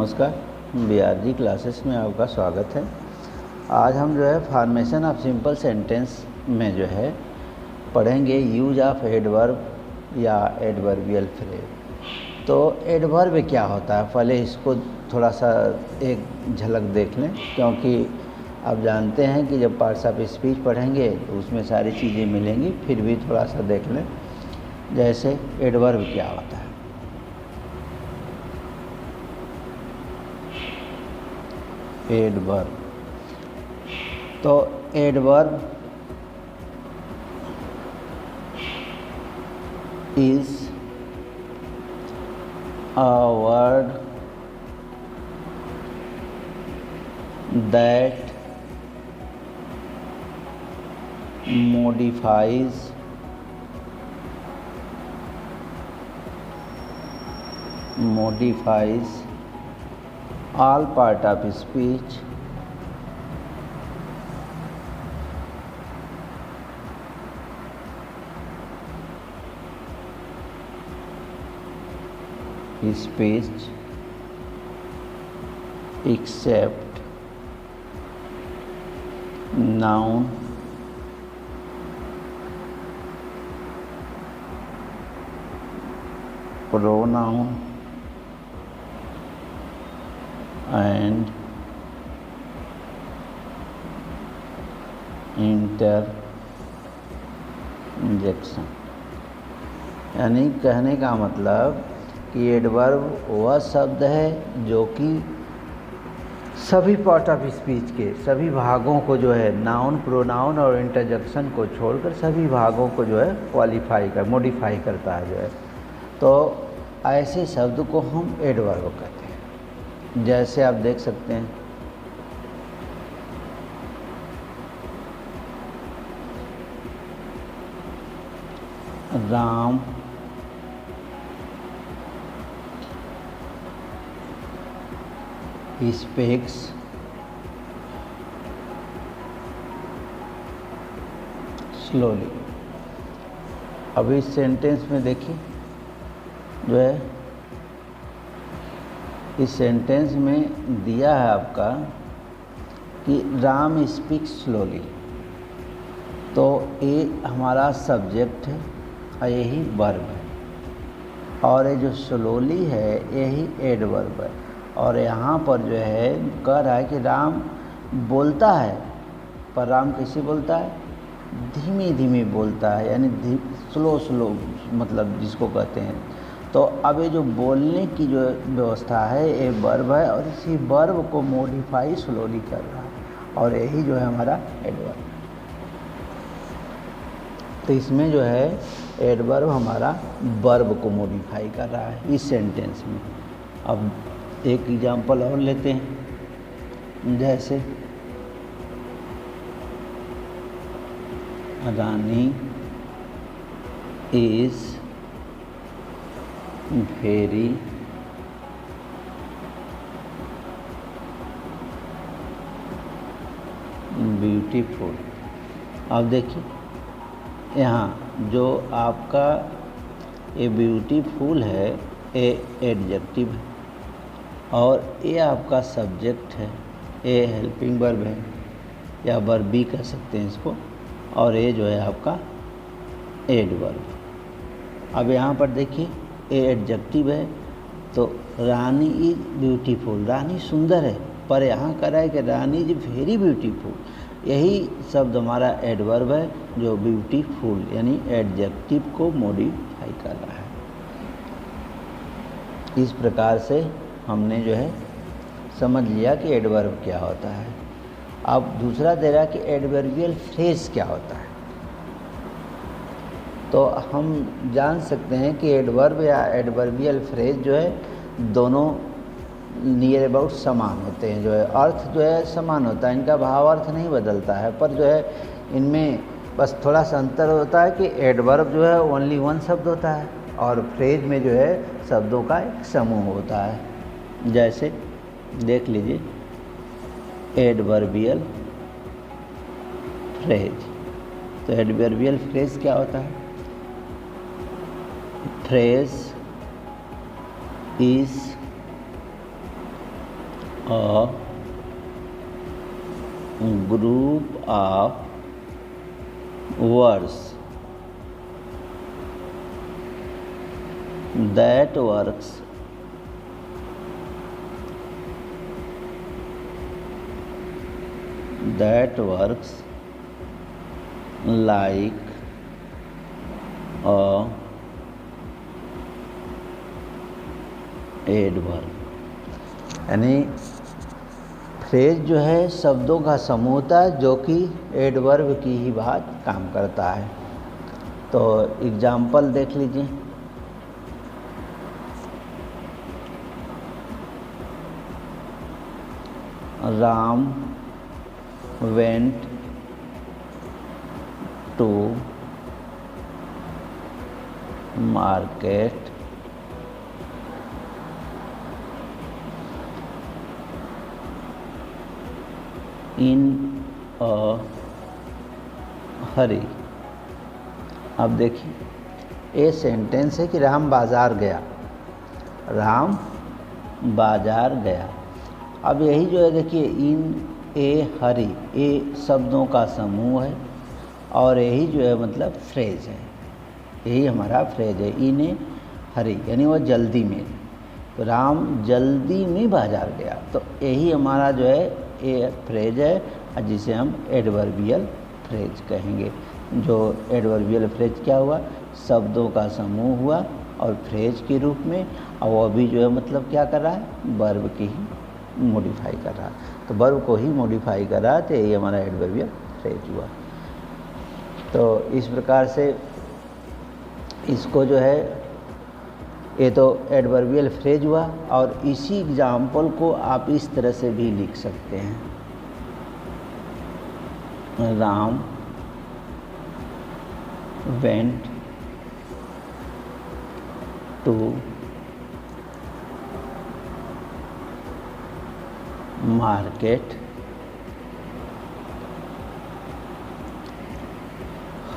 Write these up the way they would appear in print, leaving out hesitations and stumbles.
नमस्कार, BRG classes में आपका स्वागत है। आज हम जो है फॉर्मेशन ऑफ सिंपल सेंटेंस में जो है पढ़ेंगे यूज ऑफ एडवर्ब या एडवर्बियल फ्रेज। तो एडवर्ब क्या होता है, पहले इसको थोड़ा सा एक झलक देख लें, क्योंकि आप जानते हैं कि जब पार्ट्स ऑफ स्पीच पढ़ेंगे तो उसमें सारी चीज़ें मिलेंगी, फिर भी थोड़ा सा देख लें। जैसे एडवर्ब क्या होता है। एडवर्ब, तो adverb is a word that modifies all part of speech except noun, pronoun and interjection। यानी कहने का मतलब कि एडवर्ब वह शब्द है जो कि सभी पार्ट ऑफ स्पीच के सभी भागों को जो है नाउन, प्रोनाउन और इंटरजेक्शन को छोड़कर सभी भागों को जो है मॉडिफाई करता है जो है। तो ऐसे शब्द को हम एडवर्ब कहते हैं। जैसे आप देख सकते हैं राम स्पीक्स स्लोली। अब इस सेंटेंस में देखिए जो है, इस सेंटेंस में दिया है आपका कि राम स्पीक्स स्लोली। तो ये हमारा सब्जेक्ट है और यही वर्ब है, और ये जो स्लोली है यही एडवर्ब है। और यहाँ पर जो है कह रहा है कि राम बोलता है, पर राम कैसे बोलता है? धीमी धीमी बोलता है, यानी स्लो मतलब जिसको कहते हैं। तो अब ये जो बोलने की जो व्यवस्था है ये वर्ब है, और इसी वर्ब को मॉडिफाई स्लोली कर रहा है, और यही जो है हमारा एडवर्ब। तो इसमें जो है एडवर्ब हमारा वर्ब को मॉडिफाई कर रहा है इस सेंटेंस में। अब एक एग्जांपल और लेते हैं, जैसे रानी इज वेरी ब्यूटीफुल। अब देखिए यहाँ जो आपका ये ब्यूटीफुल है ये एडजेक्टिव है, और ये आपका सब्जेक्ट है, ये हेल्पिंग वर्ब है या वर्ब भी कह सकते हैं इसको, और ये जो है आपका एडवर्ब। अब यहाँ पर देखिए ये एडजेक्टिव है, तो रानी इज ब्यूटीफुल, रानी सुंदर है, पर यहाँ कह रहा है कि रानी इज वेरी ब्यूटीफुल। यही शब्द हमारा एडवर्ब है जो ब्यूटीफुल यानी एडजेक्टिव को मॉडिफाई कर रहा है। इस प्रकार से हमने जो है समझ लिया कि एडवर्ब क्या होता है। अब दूसरा दे रहा कि एडवर्बियल फ्रेज क्या होता है। तो हम जान सकते हैं कि एडवर्ब या एडवर्बियल फ्रेज जो है दोनों नियर अबाउट समान होते हैं, जो है अर्थ जो है समान होता है, इनका भाव अर्थ नहीं बदलता है, पर जो है इनमें बस थोड़ा सा अंतर होता है कि एडवर्ब जो है ओनली वन शब्द होता है, और फ्रेज में जो है शब्दों का एक समूह होता है। जैसे देख लीजिए एडवर्बियल फ्रेज। तो एडवर्बियल फ्रेज क्या होता है? Phrase is a group of words that works like a adverb. यानी फ्रेज जो है शब्दों का समूह होता है जो कि एडवर्ब की ही बात काम करता है। तो एग्जाम्पल देख लीजिए। Ram went to market in a hurry. अब देखिए ये सेंटेंस है कि राम बाजार गया, राम बाजार गया। अब यही जो है देखिए इन ए हरी, ये शब्दों का समूह है और यही जो है मतलब फ्रेज है, यही हमारा फ्रेज है। इन ए हरी यानी वह जल्दी में, तो राम जल्दी में बाजार गया, तो यही हमारा जो है ये फ्रेज है जिसे हम एडवर्बियल फ्रेज कहेंगे। जो एडवर्बियल फ्रेज क्या हुआ, शब्दों का समूह हुआ और फ्रेज के रूप में, और वो भी जो है मतलब क्या कर रहा है, वर्ब की ही मॉडिफाई कर रहा है। तो वर्ब को ही मॉडिफाई कर रहा है, तो यही हमारा एडवर्बियल फ्रेज हुआ। तो इस प्रकार से इसको जो है, ये तो एडवर्बियल फ्रेज हुआ। और इसी एग्जाम्पल को आप इस तरह से भी लिख सकते हैं। Ram went to market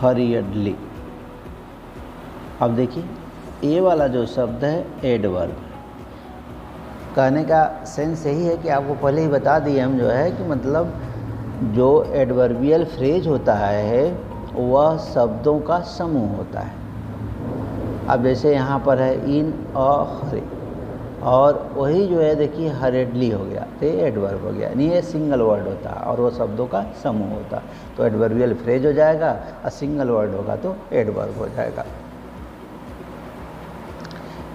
hurriedly. अब देखिए ये वाला जो शब्द है एडवर्ब, कहने का सेंस यही है कि आपको पहले ही बता दिए हम जो है कि मतलब जो एडवर्बियल फ्रेज होता है वह शब्दों का समूह होता है। अब जैसे यहाँ पर है इन अ हरे, और वही जो है देखिए हरेडली हो गया, तो ये एडवर्ब हो गया, नहीं ये सिंगल वर्ड होता है और वो शब्दों का समूह होता है। तो एडवर्बियल फ्रेज हो जाएगा और सिंगल वर्ड होगा तो एडवर्ब हो जाएगा।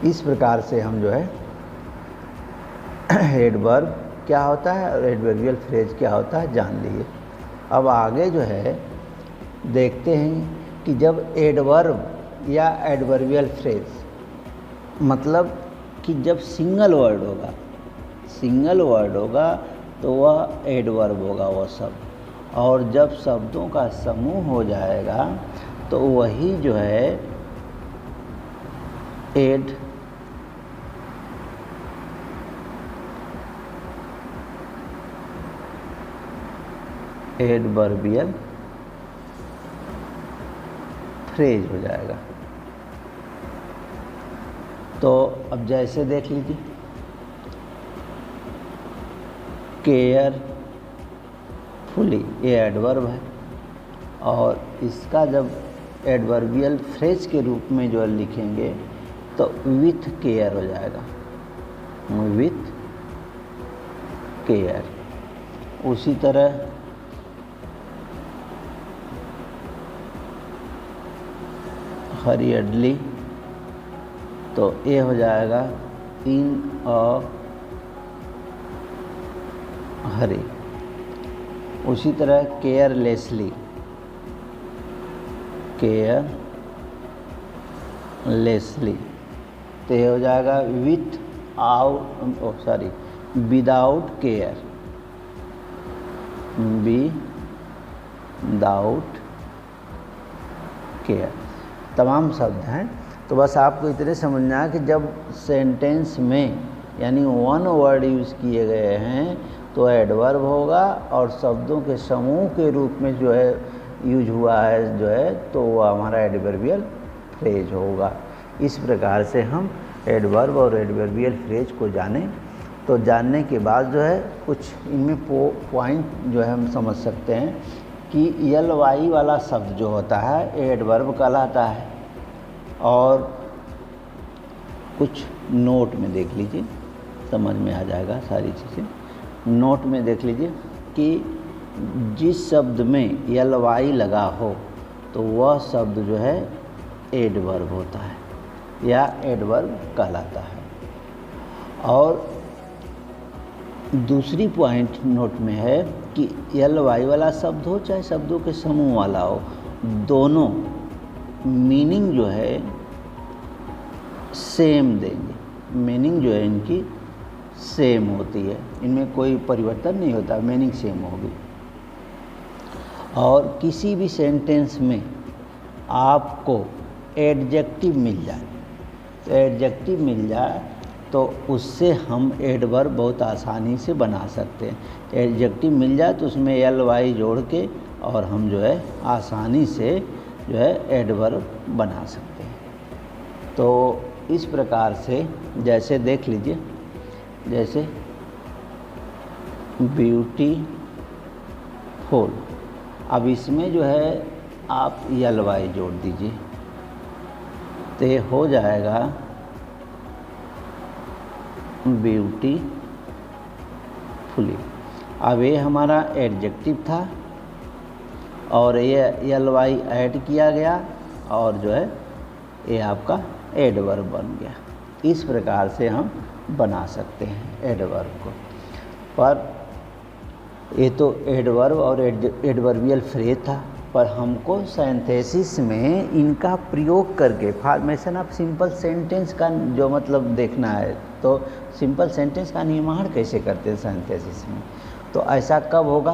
इस प्रकार से हम जो है एडवर्ब क्या होता है और एडवर्बियल फ्रेज क्या होता है जान लिए। अब आगे जो है देखते हैं कि जब एडवर्ब या एडवर्बियल फ्रेज, मतलब कि जब सिंगल वर्ड होगा तो वह एडवर्ब होगा वह शब्द, और जब शब्दों का समूह हो जाएगा तो वही जो है एडवर्बियल फ्रेज हो जाएगा। तो अब जैसे देख लीजिए, केयरफुली ये एडवर्ब है, और इसका जब एडवर्बियल फ्रेज के रूप में जो लिखेंगे तो विथ केयर हो जाएगा, विथ केयर। उसी तरह हरियडली, तो ये हो जाएगा इन अ हरी। उसी तरह केयरलेसली, तो ये हो जाएगा विदाउट केयर, विदाउट केयर। तमाम शब्द हैं। तो बस आपको इतने समझना है कि जब सेंटेंस में यानी वन वर्ड यूज़ किए गए हैं तो एडवर्ब होगा, और शब्दों के समूह के रूप में जो है यूज हुआ है जो है तो वो हमारा एडवर्बियल फ्रेज होगा। इस प्रकार से हम एडवर्ब और एडवर्बियल फ्रेज को जानें। तो तो जानने के बाद जो है कुछ इनमें पॉइंट जो है हम समझ सकते हैं कि यल वाई वाला शब्द जो होता है एडवर्ब कहलाता है। और कुछ नोट में देख लीजिए, समझ में आ जाएगा सारी चीज़ें। नोट में देख लीजिए कि जिस शब्द में यल वाई लगा हो तो वह शब्द जो है एडवर्ब होता है या एडवर्ब कहलाता है। और दूसरी पॉइंट नोट में है कि यल वाई वाला शब्द हो चाहे शब्दों के समूह वाला हो, दोनों मीनिंग जो है सेम देंगे। मीनिंग जो है इनकी सेम होती है, इनमें कोई परिवर्तन नहीं होता, मीनिंग सेम होगी। और किसी भी सेंटेंस में आपको एडजेक्टिव मिल जाए, तो एडजेक्टिव मिल जाए तो उससे हम एडवर्ब बहुत आसानी से बना सकते हैं। एडजेक्टिव मिल जाए तो उसमें यल वाई जोड़ के और हम जो है आसानी से जो है एडवर्ब बना सकते हैं। तो इस प्रकार से जैसे देख लीजिए, जैसे ब्यूटीफुल, अब इसमें जो है आप यल वाई जोड़ दीजिए तो ये हो जाएगा ब्यूटीफुली। अब ये हमारा एडजेक्टिव था और ये यल वाई ऐड किया गया और जो है ये आपका एडवर्ब बन गया। इस प्रकार से हम बना सकते हैं एडवर्ब को। पर ये तो एडवर्ब और एडवर्बियल फ्रेज था, पर हमको सिंथेसिस में इनका प्रयोग करके फॉर्मेशन ऑफ सिंपल सेंटेंस का जो मतलब देखना है, तो सिंपल सेंटेंस का निर्माण कैसे करते हैं सिंथेसिस में। तो ऐसा कब होगा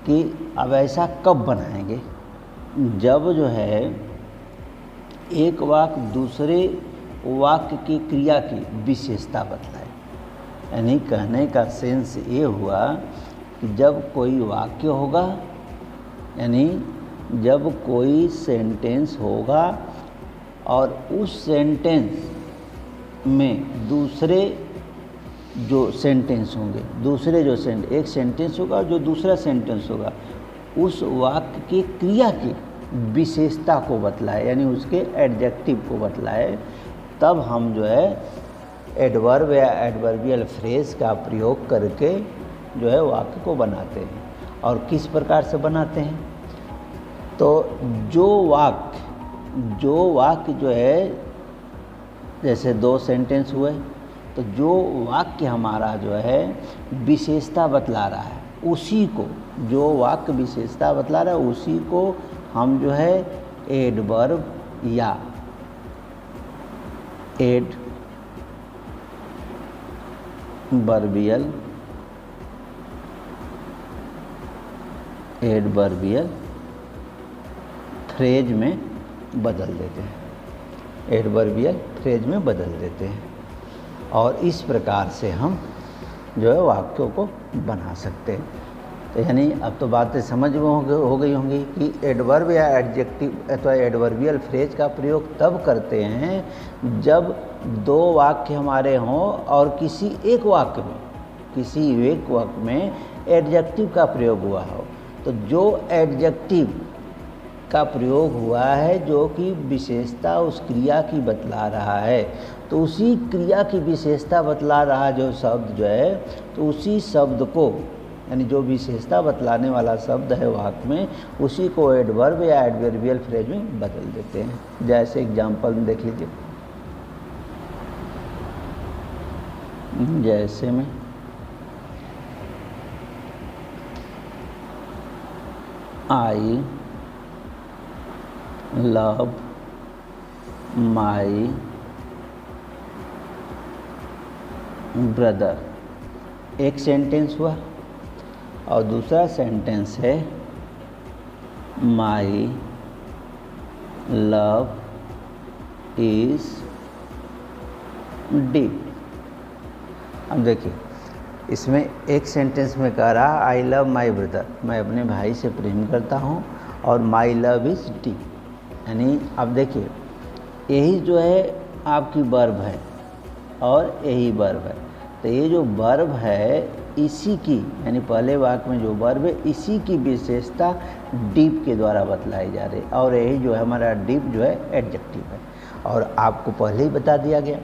कि अब ऐसा कब बनाएंगे, जब जो है एक वाक्य दूसरे वाक्य की क्रिया की विशेषता बतलाए। यानी कहने का सेंस ये हुआ कि जब कोई वाक्य होगा, यानी जब कोई सेंटेंस होगा और उस सेंटेंस में दूसरे जो सेंटेंस होंगे, एक सेंटेंस होगा जो दूसरा सेंटेंस होगा, उस वाक्य की क्रिया की विशेषता को बतलाए, यानी उसके एडजेक्टिव को बतलाए, तब हम जो है एडवर्ब या एडवर्बियल फ्रेज का प्रयोग करके जो है वाक्य को बनाते हैं। और किस प्रकार से बनाते हैं, तो जो वाक्य जो है, जैसे दो सेंटेंस हुए तो जो वाक्य हमारा जो है विशेषता बतला रहा है, उसी को, जो वाक्य विशेषता बतला रहा है उसी को हम जो है एडवर्ब या एडवर्बियल फ्रेज में बदल देते हैं, एडवर्बियल फ्रेज में बदल देते हैं। और इस प्रकार से हम जो है वाक्यों को बना सकते हैं। तो यानी अब तो बातें समझ में हो गई होंगी कि एडवर्ब या एडजेक्टिव अथवा एडवर्बियल फ्रेज का प्रयोग तब करते हैं जब दो वाक्य हमारे हों और किसी एक वाक्य में एडजेक्टिव का प्रयोग हुआ हो। तो जो एडजेक्टिव का प्रयोग हुआ है जो कि विशेषता उस क्रिया की बतला रहा है, तो उसी क्रिया की विशेषता बतला रहा जो शब्द जो है, तो उसी शब्द को, यानी जो विशेषता बतलाने वाला शब्द है वाक्य में, उसी को एडवर्ब या एडवर्बियल फ्रेज में बदल देते हैं। जैसे एग्जाम्पल में देख लीजिए, जैसे में आई लव माई ब्रदर, एक सेंटेंस हुआ और दूसरा सेंटेंस है माई लव इज डीप। अब देखिए, इसमें एक सेंटेंस में कह रहा आई लव माई ब्रदर, मैं अपने भाई से प्रेम करता हूँ, और माई लव इज़ डीप, यानी अब देखिए यही जो है आपकी वर्ब है और यही वर्ब है। तो ये जो वर्ब है इसी की, यानी पहले वाक्य में जो वर्ब है इसी की विशेषता डीप के द्वारा बतलाई जा रही है, और यही जो है हमारा डीप जो है एडजेक्टिव है। और आपको पहले ही बता दिया गया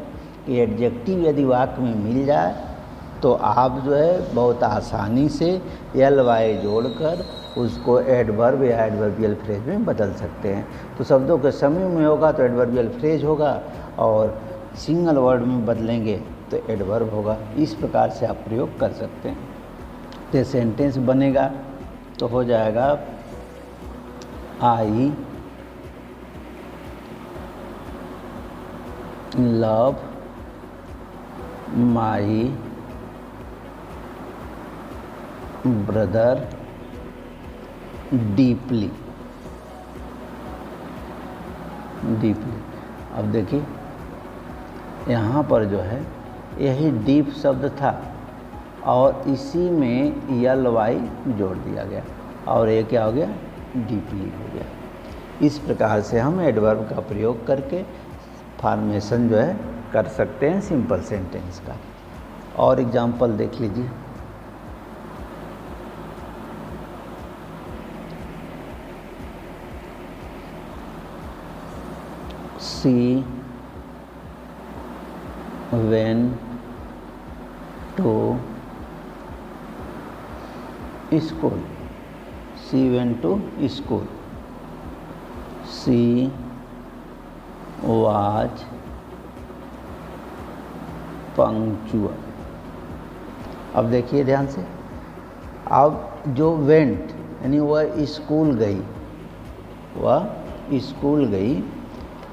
कि एडजेक्टिव यदि वाक्य में मिल जाए तो आप जो है बहुत आसानी से एल वाई जोड़कर उसको एडवर्ब या एडवर्बियल फ्रेज में बदल सकते हैं। तो शब्दों के समूह में होगा तो एडवर्बियल फ्रेज होगा, और सिंगल वर्ड में बदलेंगे तो एडवर्ब होगा। इस प्रकार से आप प्रयोग कर सकते हैं। तो सेंटेंस बनेगा तो हो जाएगा I love my brother deeply. अब देखिए यहाँ पर जो है यही डीप शब्द था और इसी में यल वाई जोड़ दिया गया और ये क्या हो गया, डीपली हो गया। इस प्रकार से हम एडवर्ब का प्रयोग करके फॉर्मेशन जो है कर सकते हैं सिंपल सेंटेंस का। और एग्जाम्पल देख लीजिए। सी went to school. She went to school. She was punctual. अब देखिए ध्यान से, अब जो वेंट यानी वह स्कूल गई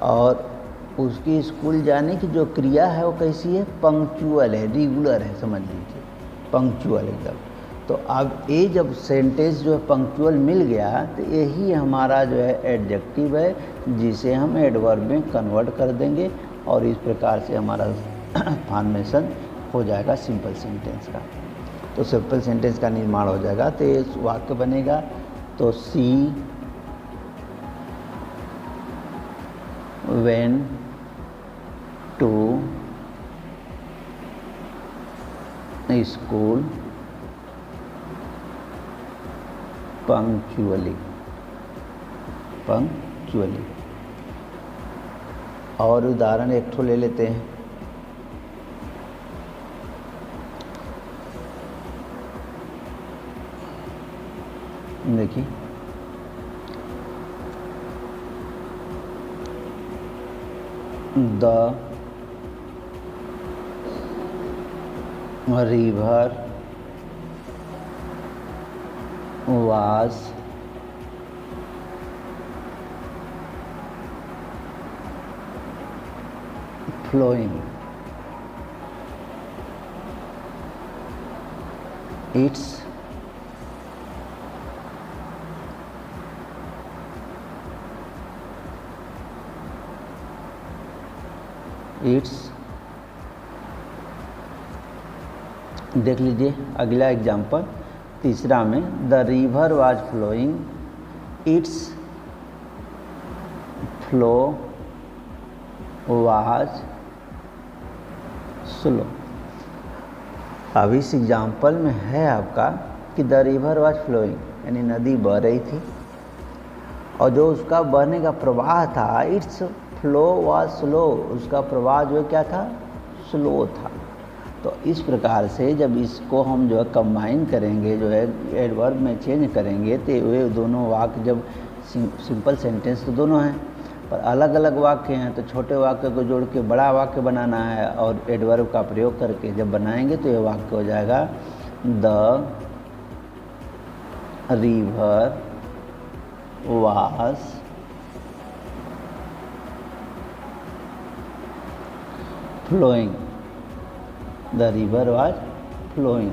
और उसकी स्कूल जाने की जो क्रिया है वो कैसी है, पंक्चुअल है, रेगुलर है, समझ लीजिए पंक्चुअल एकदम। तो अब ये जब सेंटेंस जो है पंक्चुअल मिल गया तो यही हमारा जो है एडजेक्टिव है जिसे हम एडवर्ब में कन्वर्ट कर देंगे और इस प्रकार से हमारा फॉर्मेशन हो जाएगा सिंपल सेंटेंस का। तो सिंपल सेंटेंस का निर्माण हो जाएगा। तो ये वाक्य बनेगा तो she went to school punctually. और उदाहरण एक ठो ले लेते हैं। देखिए the river was flowing. Its देख लीजिए अगला एग्जाम्पल तीसरा में, the river was flowing, its flow was slow. अब इस एग्जाम्पल में है आपका कि द रिवर वाज फ्लोइंग यानी नदी बह रही थी और जो उसका बहने का प्रवाह था, इट्स फ्लो वाज स्लो, उसका प्रवाह जो क्या था, स्लो था। तो इस प्रकार से जब इसको हम जो है कंबाइन करेंगे, जो है एडवर्ब में चेंज करेंगे, तो वे दोनों वाक्य जब सिंपल सेंटेंस तो दोनों हैं पर अलग अलग वाक्य हैं, तो छोटे वाक्य को जोड़ के बड़ा वाक्य बनाना है और एडवर्ब का प्रयोग करके जब बनाएंगे तो ये वाक्य हो जाएगा the river was flowing. The river was flowing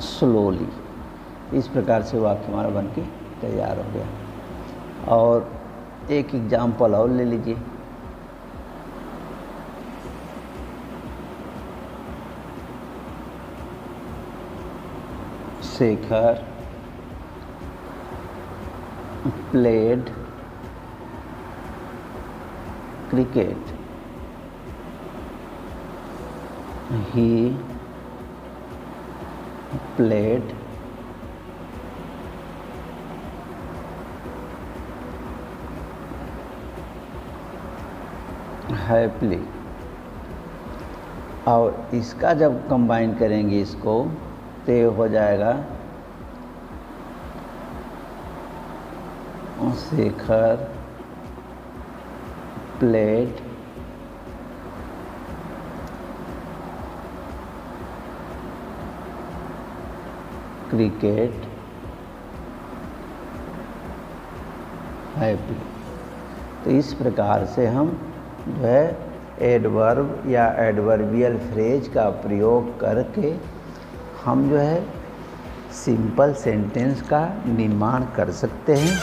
slowly। इस प्रकार से वाक्य हमारा बन के तैयार हो गया। और एक एग्जाम्पल और ले लीजिए। Shekhar played cricket he played happily. और इसका जब कंबाइन करेंगे इसको तो ये हो जाएगा शेखर प्लेड क्रिकेट हैप्पी। तो इस प्रकार से हम जो है एडवर्ब या एडवर्बियल फ्रेज का प्रयोग करके हम जो है सिंपल सेंटेंस का निर्माण कर सकते हैं।